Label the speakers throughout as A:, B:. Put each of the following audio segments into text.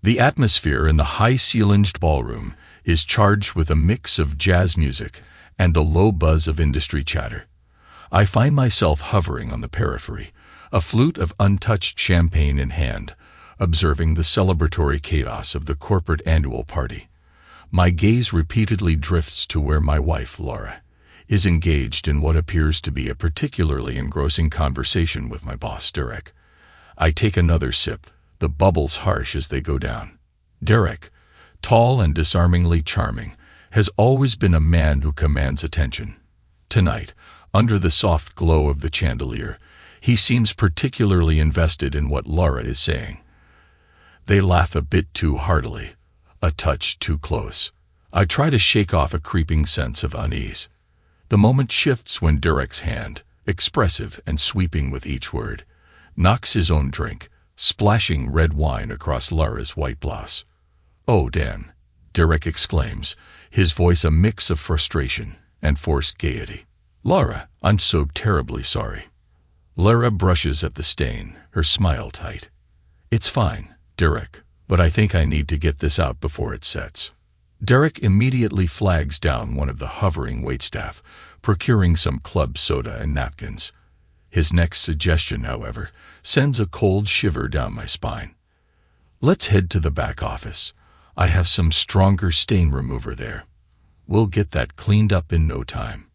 A: The atmosphere in the high-ceilinged ballroom is charged with a mix of jazz music and the low buzz of industry chatter. I find myself hovering on the periphery, a flute of untouched champagne in hand, observing the celebratory chaos of the corporate annual party. My gaze repeatedly drifts to where my wife, Laura, is engaged in what appears to be a particularly engrossing conversation with my boss, Derek. I take another sip, the bubbles harsh as they go down. Derek, tall and disarmingly charming, has always been a man who commands attention. Tonight, under the soft glow of the chandelier, he seems particularly invested in what Laura is saying. They laugh a bit too heartily, a touch too close. I try to shake off a creeping sense of unease. The moment shifts when Derek's hand, expressive and sweeping with each word, knocks his own drink, splashing red wine across Laura's white blouse. "Oh, Dan," Derek exclaims, his voice a mix of frustration and forced gaiety. "Laura, I'm so terribly sorry." Laura brushes at the stain, her smile tight. "It's fine, Derek, but I think I need to get this out before it sets." Derek immediately flags down one of the hovering waitstaff, procuring some club soda and napkins. His next suggestion, however, sends a cold shiver down my spine. "Let's head to the back office. I have some stronger stain remover there. We'll get that cleaned up in no time."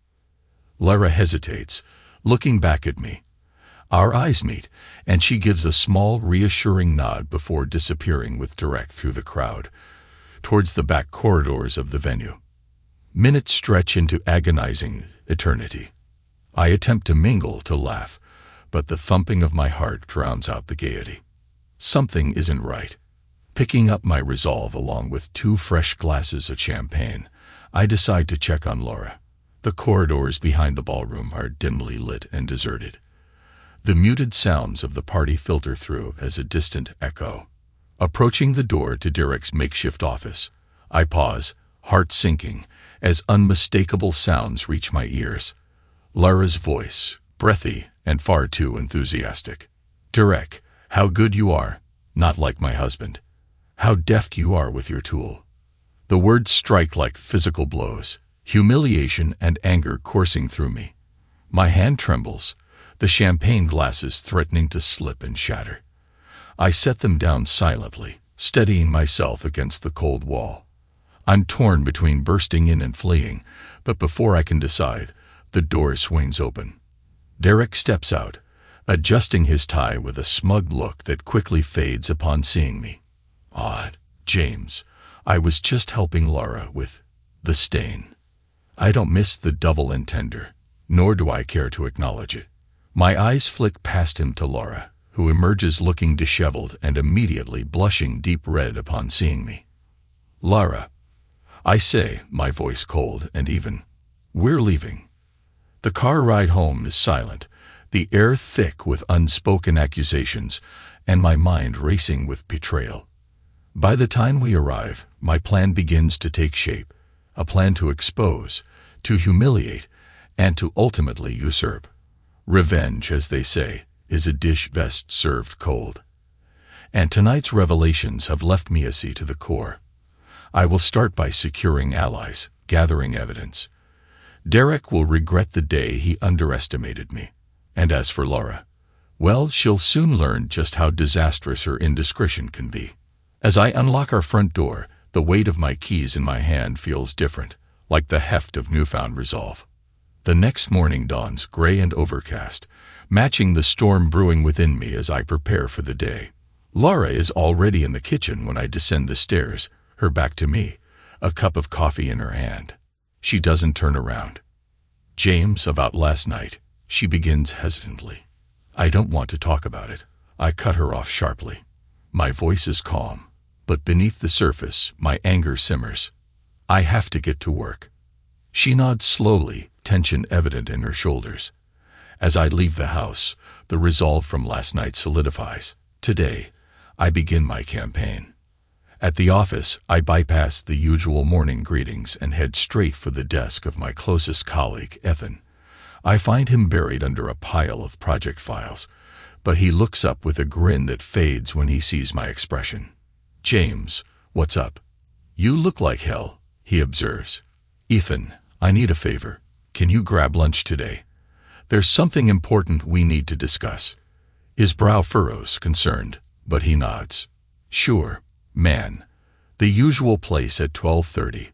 A: Laura hesitates, looking back at me. Our eyes meet, and she gives a small, reassuring nod before disappearing with Derek through the crowd, towards the back corridors of the venue. Minutes stretch into agonizing eternity. I attempt to mingle, to laugh, but the thumping of my heart drowns out the gaiety. Something isn't right. Picking up my resolve along with 2 fresh glasses of champagne, I decide to check on Laura. The corridors behind the ballroom are dimly lit and deserted. The muted sounds of the party filter through as a distant echo. Approaching the door to Derek's makeshift office, I pause, heart sinking, as unmistakable sounds reach my ears. Laura's voice, breathy and far too enthusiastic. "Derek, how good you are, not like my husband. How deft you are with your tool." The words strike like physical blows, humiliation and anger coursing through me. My hand trembles, the champagne glasses threatening to slip and shatter. I set them down silently, steadying myself against the cold wall. I'm torn between bursting in and fleeing, but before I can decide, the door swings open. Derek steps out, adjusting his tie with a smug look that quickly fades upon seeing me. "Odd, James, I was just helping Laura with the stain." I don't miss the double entendre, nor do I care to acknowledge it. My eyes flick past him to Laura, who emerges looking disheveled and immediately blushing deep red upon seeing me. "Laura," I say, my voice cold and even, "we're leaving." The car ride home is silent, the air thick with unspoken accusations, and my mind racing with betrayal. By the time we arrive, my plan begins to take shape, a plan to expose, to humiliate, and to ultimately usurp. Revenge, as they say, is a dish best served cold. And tonight's revelations have left me uneasy to the core. I will start by securing allies, gathering evidence. Derek will regret the day he underestimated me. And as for Laura, well, she'll soon learn just how disastrous her indiscretion can be. As I unlock our front door, the weight of my keys in my hand feels different, like the heft of newfound resolve. The next morning dawns gray and overcast, matching the storm brewing within me as I prepare for the day. Laura is already in the kitchen when I descend the stairs, her back to me, a cup of coffee in her hand. She doesn't turn around. "James, about last night," she begins hesitantly. "I don't want to talk about it." I cut her off sharply. My voice is calm, but beneath the surface, my anger simmers. "I have to get to work." She nods slowly, tension evident in her shoulders. As I leave the house, the resolve from last night solidifies. Today, I begin my campaign. At the office, I bypass the usual morning greetings and head straight for the desk of my closest colleague, Ethan. I find him buried under a pile of project files, but he looks up with a grin that fades when he sees my expression. James, what's up? You look like hell, he observes. Ethan, I need a favor. Can you grab lunch today? There's something important we need to discuss. His brow furrows, concerned, but he nods. Sure, man. The usual place at 12:30.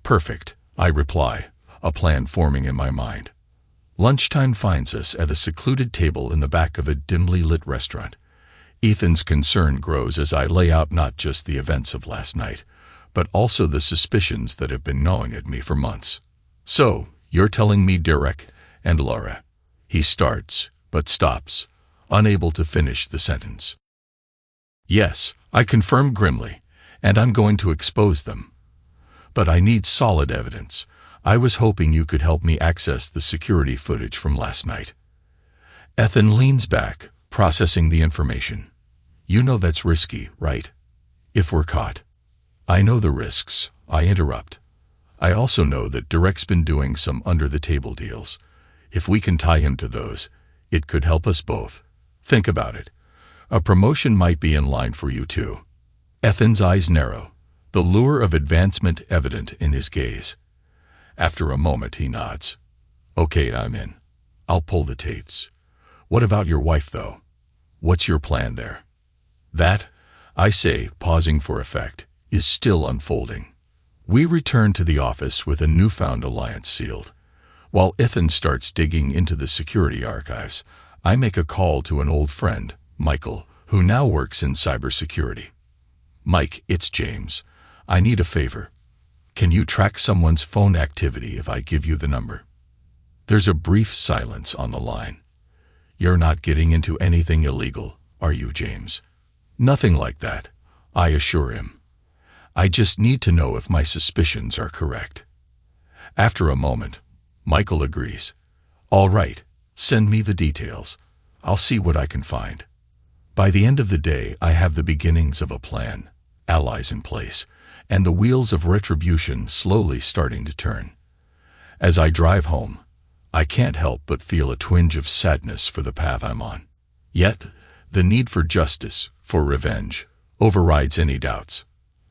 A: Perfect, I reply, a plan forming in my mind. Lunchtime finds us at a secluded table in the back of a dimly lit restaurant. Ethan's concern grows as I lay out not just the events of last night, but also the suspicions that have been gnawing at me for months. So, you're telling me Derek and Laura? He starts, but stops, unable to finish the sentence. Yes, I confirm grimly, and I'm going to expose them. But I need solid evidence. I was hoping you could help me access the security footage from last night. Ethan leans back, processing the information. You know that's risky, right? If we're caught. I know the risks, I interrupt. I also know that Derek's been doing some under-the-table deals. If we can tie him to those, it could help us both. Think about it. A promotion might be in line for you too. Ethan's eyes narrow, the lure of advancement evident in his gaze. After a moment he nods. Okay, I'm in. I'll pull the tapes. What about your wife though? What's your plan there? That, I say, pausing for effect, is still unfolding. We return to the office with a newfound alliance sealed. While Ethan starts digging into the security archives, I make a call to an old friend, Michael, who now works in cybersecurity. Mike, it's James. I need a favor. Can you track someone's phone activity if I give you the number? There's a brief silence on the line. You're not getting into anything illegal, are you, James? Nothing like that, I assure him. I just need to know if my suspicions are correct. After a moment, Michael agrees. All right, send me the details. I'll see what I can find. By the end of the day, I have the beginnings of a plan, allies in place, and the wheels of retribution slowly starting to turn. As I drive home, I can't help but feel a twinge of sadness for the path I'm on. Yet, the need for justice, for revenge, overrides any doubts.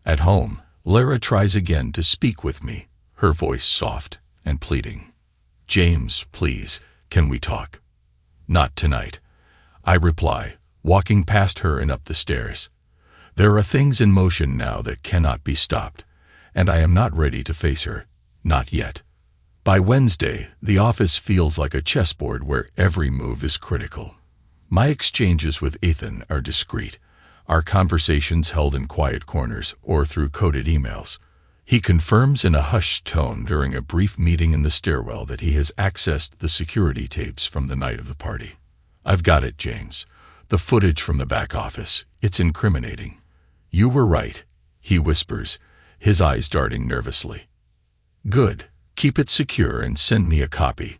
A: At home, Lara tries again to speak with me, her voice soft and pleading. James, please, can we talk? Not tonight, I reply, walking past her and up the stairs. There are things in motion now that cannot be stopped, and I am not ready to face her, not yet. By Wednesday, the office feels like a chessboard where every move is critical. My exchanges with Ethan are discreet, our conversations held in quiet corners or through coded emails. He confirms in a hushed tone during a brief meeting in the stairwell that he has accessed the security tapes from the night of the party. I've got it, James. The footage from the back office, it's incriminating. You were right, he whispers, his eyes darting nervously. Good, keep it secure and send me a copy.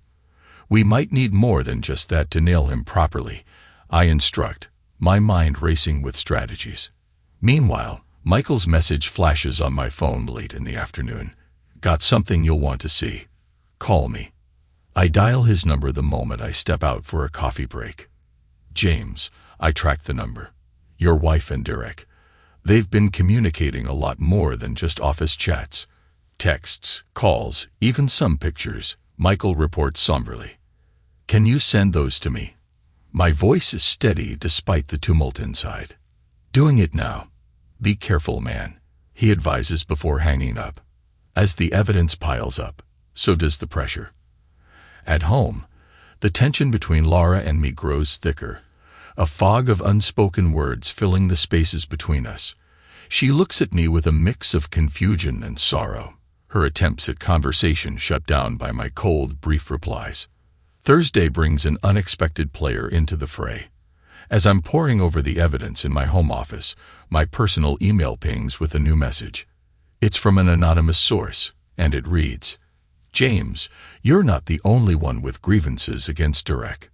A: We might need more than just that to nail him properly, I instruct, my mind racing with strategies. Meanwhile, Michael's message flashes on my phone late in the afternoon. Got something you'll want to see. Call me. I dial his number the moment I step out for a coffee break. James, I track the number. Your wife and Derek. They've been communicating a lot more than just office chats. Texts, calls, even some pictures, Michael reports somberly. Can you send those to me? My voice is steady despite the tumult inside. Doing it now. Be careful, man, he advises before hanging up. As the evidence piles up, so does the pressure. At home, the tension between Laura and me grows thicker, a fog of unspoken words filling the spaces between us. She looks at me with a mix of confusion and sorrow, her attempts at conversation shut down by my cold, brief replies. Thursday brings an unexpected player into the fray. As I'm poring over the evidence in my home office, my personal email pings with a new message. It's from an anonymous source, and it reads, James, you're not the only one with grievances against Derek.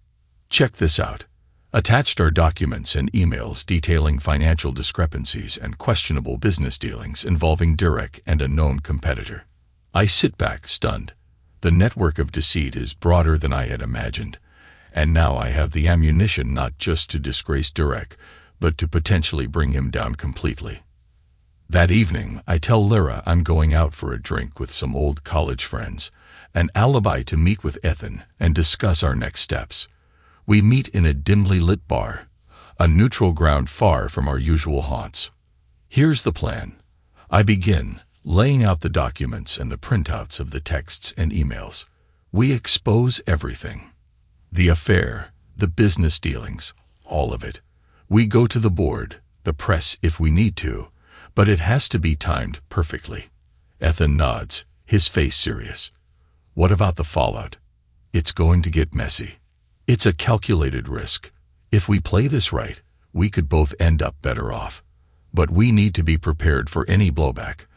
A: Check this out. Attached are documents and emails detailing financial discrepancies and questionable business dealings involving Derek and a known competitor. I sit back, stunned. The network of deceit is broader than I had imagined, and now I have the ammunition not just to disgrace Derek, but to potentially bring him down completely. That evening, I tell Lyra I'm going out for a drink with some old college friends, an alibi to meet with Ethan and discuss our next steps. We meet in a dimly lit bar, a neutral ground far from our usual haunts. Here's the plan. I begin, laying out the documents and the printouts of the texts and emails. We expose everything. The affair, the business dealings, all of it. We go to the board, the press if we need to, but it has to be timed perfectly. Ethan nods, his face serious. What about the fallout? It's going to get messy. It's a calculated risk. If we play this right, we could both end up better off. But we need to be prepared for any blowback.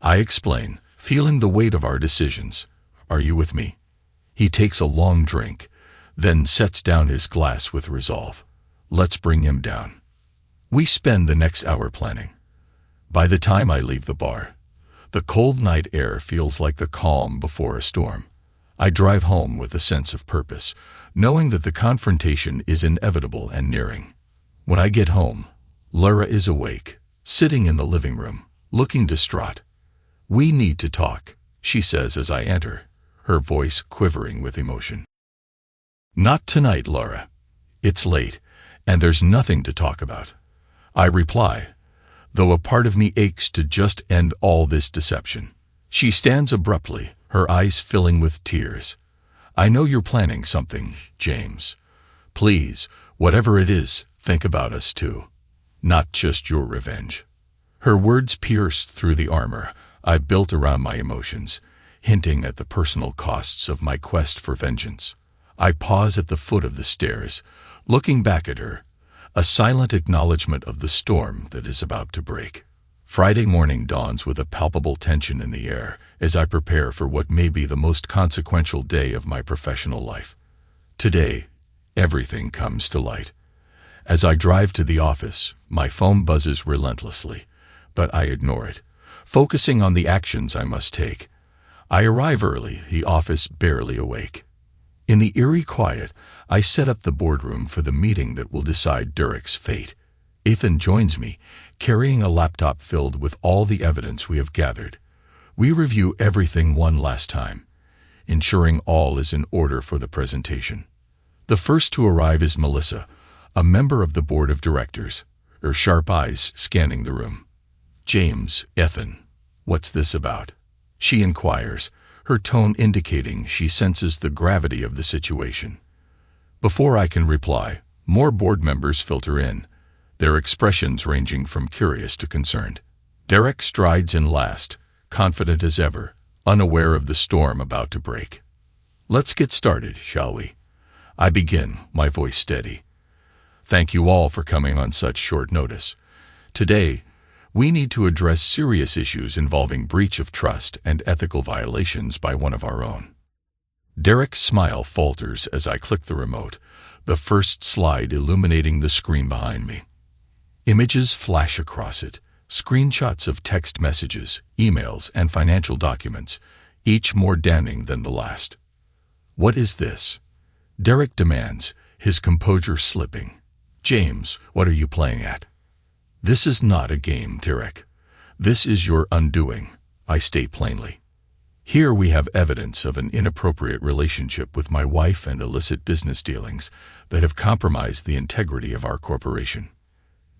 A: I explain, feeling the weight of our decisions. Are you with me? He takes a long drink, then sets down his glass with resolve. Let's bring him down. We spend the next hour planning. By the time I leave the bar, the cold night air feels like the calm before a storm. I drive home with a sense of purpose, knowing that the confrontation is inevitable and nearing. When I get home, Lyra is awake, sitting in the living room, looking distraught. We need to talk, she says as I enter, her voice quivering with emotion. Not tonight, Lyra. It's late, and there's nothing to talk about. I reply, though a part of me aches to just end all this deception. She stands abruptly, her eyes filling with tears. I know you're planning something, James. Please, whatever it is, think about us too. Not just your revenge. Her words pierced through the armor I've built around my emotions, hinting at the personal costs of my quest for vengeance. I pause at the foot of the stairs, looking back at her, a silent acknowledgement of the storm that is about to break. Friday morning dawns with a palpable tension in the air as I prepare for what may be the most consequential day of my professional life. Today, everything comes to light. As I drive to the office, my phone buzzes relentlessly, but I ignore it, focusing on the actions I must take. I arrive early, the office barely awake. In the eerie quiet, I set up the boardroom for the meeting that will decide Derek's fate. Ethan joins me, carrying a laptop filled with all the evidence we have gathered. We review everything one last time, ensuring all is in order for the presentation. The first to arrive is Melissa, a member of the board of directors, her sharp eyes scanning the room. James, Ethan, what's this about? She inquires, her tone indicating she senses the gravity of the situation. Before I can reply, more board members filter in, their expressions ranging from curious to concerned. Derek strides in last, confident as ever, unaware of the storm about to break. Let's get started, shall we? I begin, my voice steady. Thank you all for coming on such short notice. Today, we need to address serious issues involving breach of trust and ethical violations by one of our own. Derek's smile falters as I click the remote, the first slide illuminating the screen behind me. Images flash across it, screenshots of text messages, emails, and financial documents, each more damning than the last. What is this? Derek demands, his composure slipping. James, what are you playing at? This is not a game, Derek. This is your undoing, I state plainly. Here we have evidence of an inappropriate relationship with my wife and illicit business dealings that have compromised the integrity of our corporation.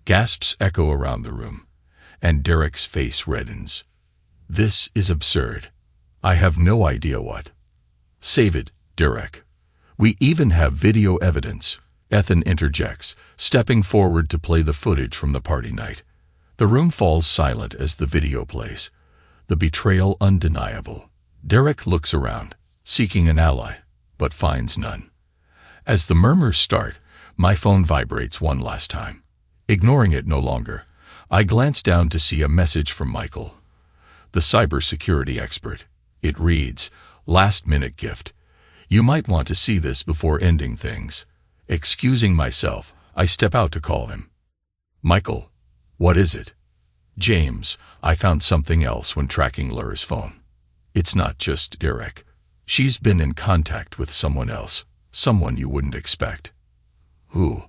A: Gasps echo around the room, and Derek's face reddens. This is absurd. I have no idea what. Save it, Derek. We even have video evidence, Ethan interjects, stepping forward to play the footage from the party night. The room falls silent as the video plays, the betrayal undeniable. Derek looks around, seeking an ally, but finds none. As the murmurs start, my phone vibrates one last time. Ignoring it no longer, I glance down to see a message from Michael, the cybersecurity expert. It reads, "Last-minute gift. You might want to see this before ending things." Excusing myself, I step out to call him. Michael, what is it? James, I found something else when tracking Lyra's phone. It's not just Derek. She's been in contact with someone else, someone you wouldn't expect. Who?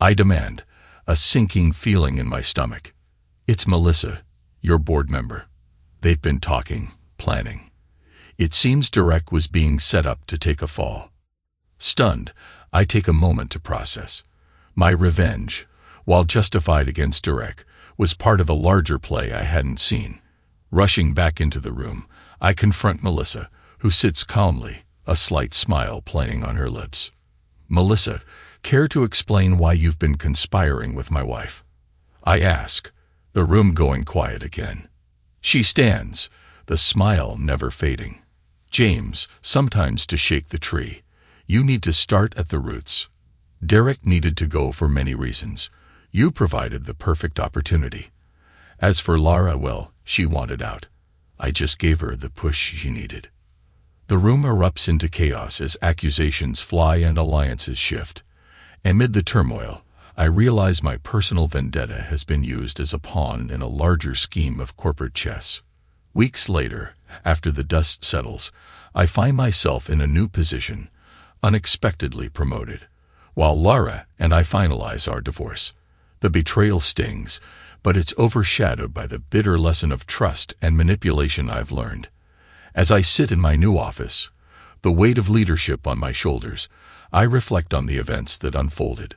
A: I demand, a sinking feeling in my stomach. It's Melissa, your board member. They've been talking, planning. It seems Derek was being set up to take a fall. Stunned, I take a moment to process. My revenge, while justified against Derek, was part of a larger play I hadn't seen. Rushing back into the room, I confront Melissa, who sits calmly, a slight smile playing on her lips. Melissa, care to explain why you've been conspiring with my wife? I ask, the room going quiet again. She stands, the smile never fading. James, sometimes to shake the tree, you need to start at the roots. Derek needed to go for many reasons. You provided the perfect opportunity. As for Lara, well, she wanted out. I just gave her the push she needed. The room erupts into chaos as accusations fly and alliances shift. Amid the turmoil, I realize my personal vendetta has been used as a pawn in a larger scheme of corporate chess. Weeks later, after the dust settles, I find myself in a new position, unexpectedly promoted. While Lara and I finalize our divorce, the betrayal stings, but it's overshadowed by the bitter lesson of trust and manipulation I've learned. As I sit in my new office, the weight of leadership on my shoulders, I reflect on the events that unfolded.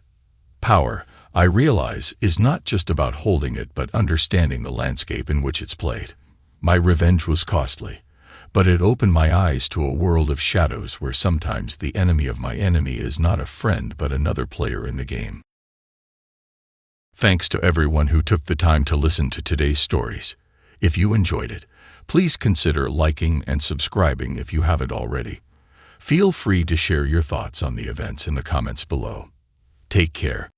A: Power, I realize, is not just about holding it but understanding the landscape in which it's played. My revenge was costly, but it opened my eyes to a world of shadows where sometimes the enemy of my enemy is not a friend but another player in the game. Thanks to everyone who took the time to listen to today's stories. If you enjoyed it, please consider liking and subscribing if you haven't already. Feel free to share your thoughts on the events in the comments below. Take care.